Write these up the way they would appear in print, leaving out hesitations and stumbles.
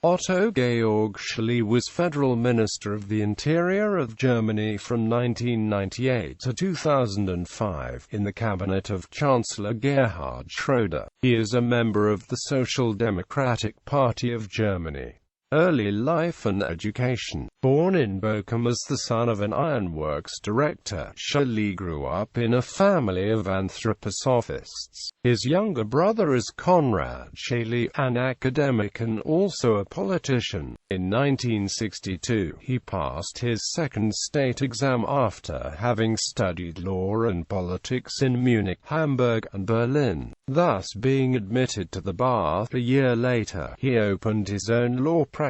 Otto Georg Schily was Federal Minister of the Interior of Germany from 1998 to 2005, in the cabinet of Chancellor Gerhard Schröder. He is a member of the Social Democratic Party of Germany. Early life and education. Born in Bochum as the son of an ironworks director, Schily grew up in a family of anthroposophists. His younger brother is Konrad Schily, an academic and also a politician. In 1962, he passed his second state exam after having studied law and politics in Munich, Hamburg, and Berlin, thus being admitted to the bar. A year later, he opened his own law practice.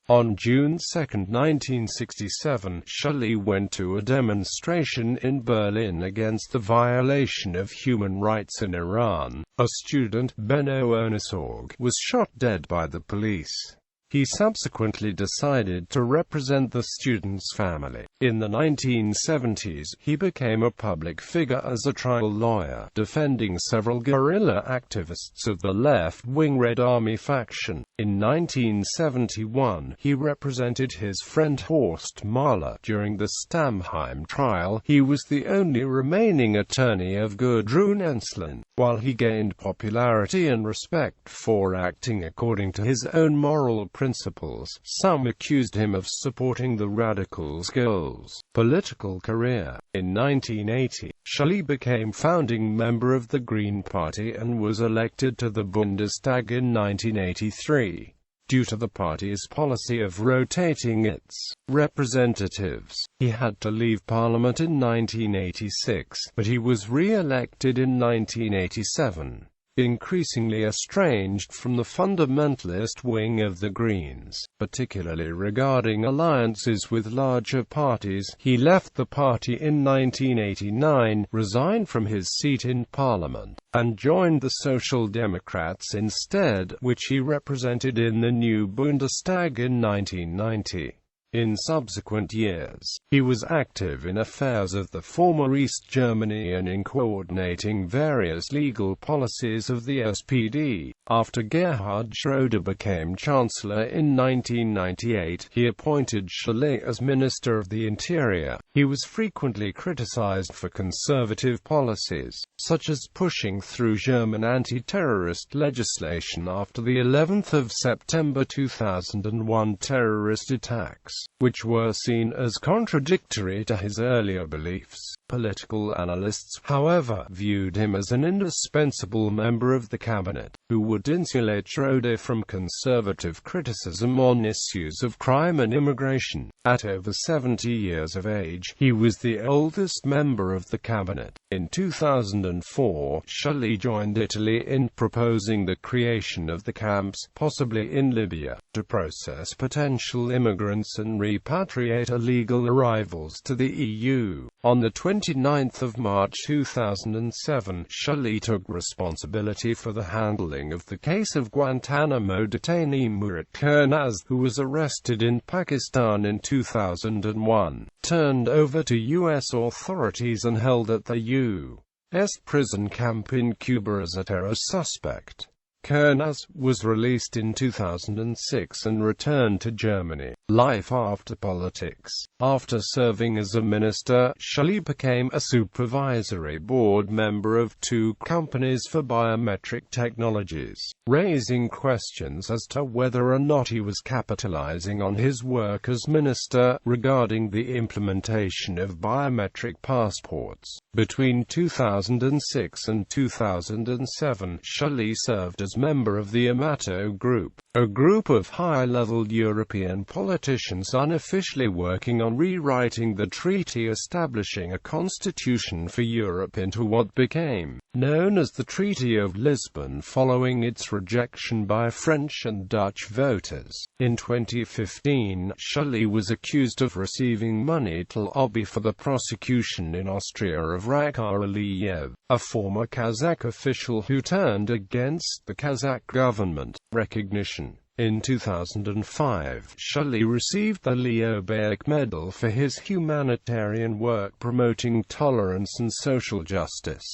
On June 2, 1967, Schily went to a demonstration in Berlin against the violation of human rights in Iran. A student, Benno Ohnesorg, was shot dead by the police. He subsequently decided to represent the student's family. In the 1970s, he became a public figure as a trial lawyer, defending several guerrilla activists of the left-wing Red Army faction. In 1971, he represented his friend Horst Mahler during the Stammheim trial. He was the only remaining attorney of Gudrun Ensslin. While he gained popularity and respect for acting according to his own moral principles, some accused him of supporting the radicals' goals. Political career. In 1980, Schily became founding member of the Green Party and was elected to the Bundestag in 1983. Due to the party's policy of rotating its representatives, he had to leave Parliament in 1986, but he was re-elected in 1987. Increasingly estranged from the fundamentalist wing of the Greens, particularly regarding alliances with larger parties, he left the party in 1989, resigned from his seat in Parliament, and joined the Social Democrats instead, which he represented in the new Bundestag in 1990. In subsequent years, he was active in affairs of the former East Germany and in coordinating various legal policies of the SPD. After Gerhard Schröder became Chancellor in 1998, he appointed Schily as Minister of the Interior. He was frequently criticized for conservative policies, such as pushing through German anti-terrorist legislation after the 11th of September 2001 terrorist attacks, which were seen as contradictory to his earlier beliefs. Political analysts, however, viewed him as an indispensable member of the cabinet, who would insulate Schröder from conservative criticism on issues of crime and immigration. At over 70 years of age, he was the oldest member of the cabinet. In 2004, Schily joined Italy in proposing the creation of the camps, possibly in Libya, to process potential immigrants and repatriate illegal arrivals to the EU. On the 29th of March 2007, Schily took responsibility for the handling of the case of Guantanamo detainee Murat Kurnaz, who was arrested in Pakistan in 2001, turned over to U.S. authorities and held at the U.S. prison camp in Cuba as a terror suspect. Kurnaz was released in 2006 and returned to Germany. Life after politics. After serving as a minister, Schily became a supervisory board member of 2 companies for biometric technologies, raising questions as to whether or not he was capitalizing on his work as minister regarding the implementation of biometric passports. Between 2006 and 2007, Schily served as member of the Amato Group, a group of high-level European politicians unofficially working on rewriting the treaty establishing a constitution for Europe into what became known as the Treaty of Lisbon following its rejection by French and Dutch voters. In 2015, Schily was accused of receiving money to lobby for the prosecution in Austria of Rakhar Aliyev, a former Kazakh official who turned against the Kazakh government recognition. In 2005, Schily received the Leo Baeck Medal for his humanitarian work promoting tolerance and social justice.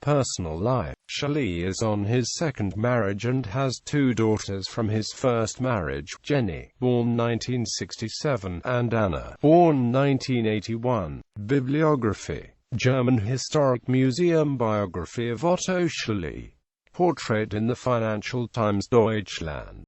Personal life. Schily is on his second marriage and has two daughters from his first marriage, Jenny, born 1967, and Anna, born 1981. Bibliography. German Historic Museum Biography of Otto Schily. Portrait in the Financial Times Deutschland.